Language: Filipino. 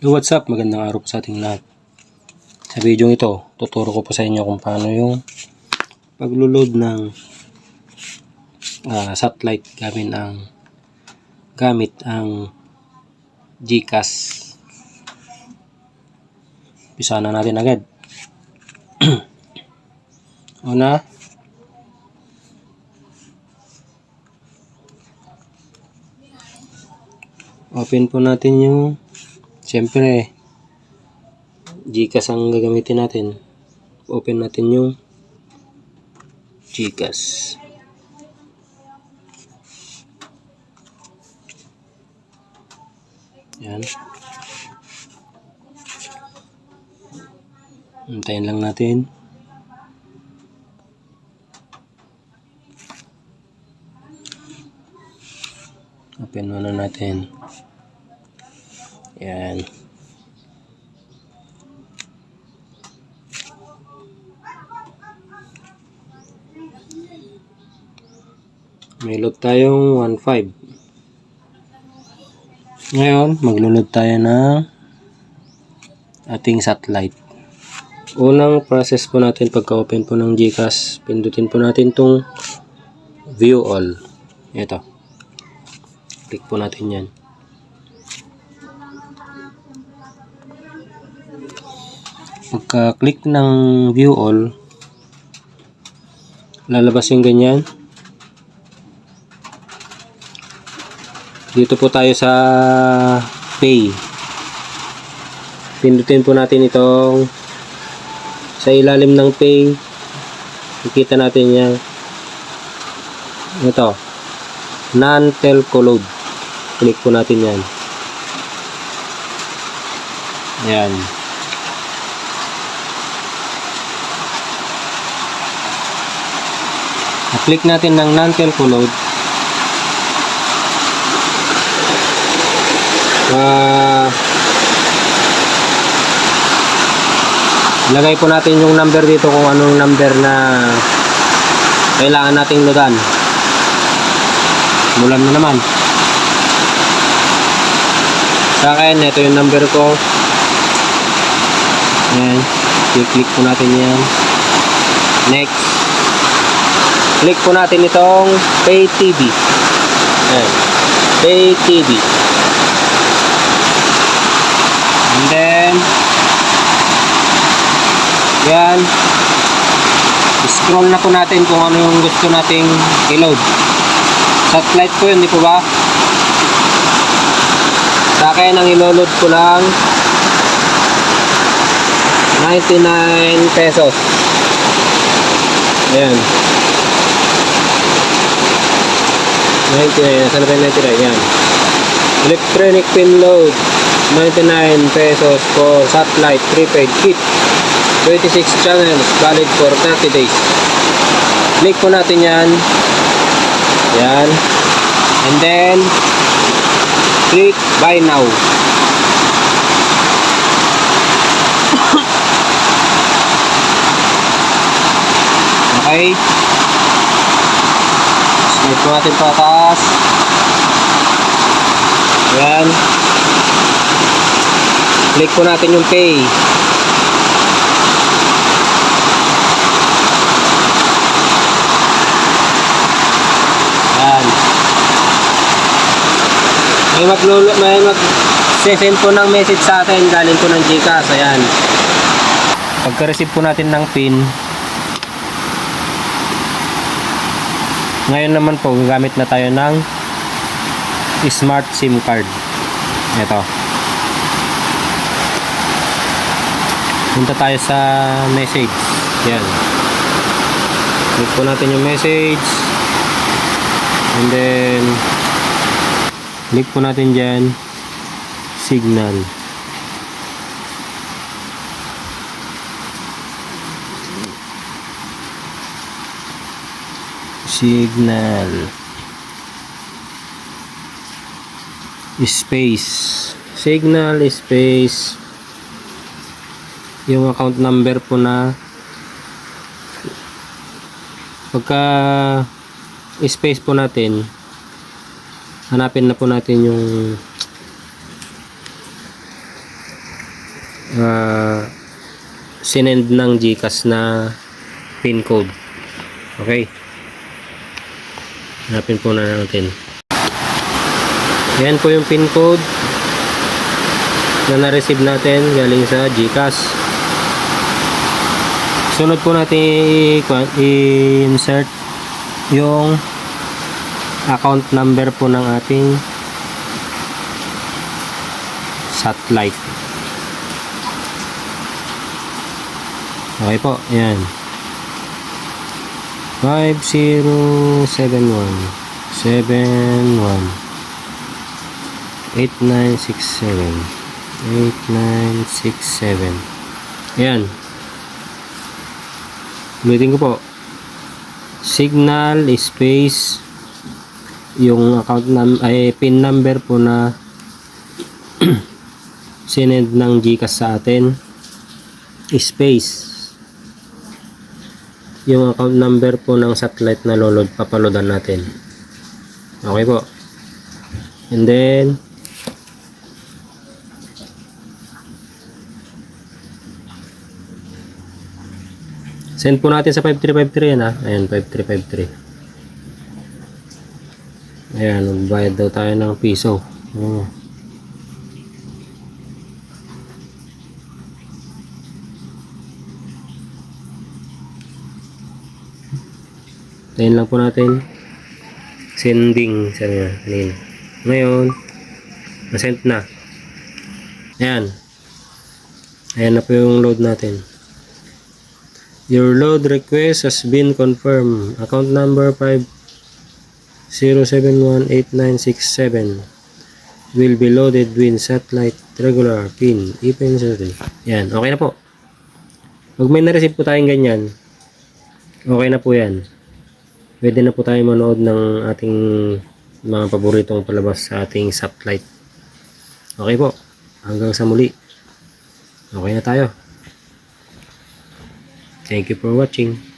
Yo, what's up? Magandang araw po sa ating lahat. Sa video ito, tuturo ko po sa inyo kung paano yung paglo-load ng satellite gamit ang GCash. Umpisa na natin agad. Una, open po natin yung siyempre GCash ang gagamitin natin. Open natin yung GCash. Yan. Hintayin lang natin. Open muna natin. Yan. May load tayong 1.5. Ngayon, maglo-load tayo ng ating satellite. Unang process po natin pagka-open po ng GCash, pindutin po natin tong View All. Ito. Click po natin yan. Pagka-click ng View All, lalabas yung ganyan. Dito po tayo sa Pay. Pindutin po natin itong sa ilalim ng Pay. Nakikita natin yan. Ito. Non-telco load. Click po natin yan. Ayan. Na-click natin ng non-telco load. Lagay po natin yung number dito kung anong number na kailangan nating loadan. Simulan na naman. Sa akin, ito yung number ko. Ayan. I-click po natin yan. Next. Click po natin itong Pay TV. Ayan. Pay TV. And then yan, scroll na po natin kung ano yung gusto nating i-load. Satellite po yun, di po ba? Sa akin, ang i-load ko lang 99 pesos. Ayan, 99, saan na 99? Yan, electronic pin load 99 pesos for satellite prepaid kit, 26 channels, valid for 30 days. Click po natin yan. Yan. And then click buy now. Okay. Slide po natin pataas. Yan. Click po natin yung pay. Yan. May mag-send po ng message sa atin galing po ng GCash. Ayan. Pagka-receive po natin ng PIN, ngayon naman po gagamit na tayo ng smart SIM card. Ito. Punta tayo sa message. Yan. Click po natin yung message. And then click po natin dyan signal. Signal space. Signal space yung account number po na pagka space po natin, hanapin na po natin yung sinend ng GCash na pin code. Okay. Hanapin po na natin. Yan po yung pin code na na-receive natin galing sa GCash. Sunod po natin i-insert yung account number po ng ating satellite. Okay po, yan. 5071 8967. Ayan. Ulitin ko po. Signal space yung pin number po na sinend ng GCash sa atin, space yung account number po ng satellite na papaloadan natin. Okay po. And then send po natin sa 5353 yan ha. Ayan, 5353. Ayan, magbayad daw tayo ng piso. Tayin lang po natin. Sending. Sabi nga, kanina. Ngayon, na-send na. Ayan. Ayan na po yung load natin. Your load request has been confirmed. Account number 50718967 will be loaded with satellite regular pin. Yan, okay na po. Pag may na-receive po tayong ganyan, okay na po yan. Pwede na po tayo manood ng ating mga paboritong palabas sa ating satellite. Okay po. Hanggang sa muli. Okay na tayo. Thank you for watching.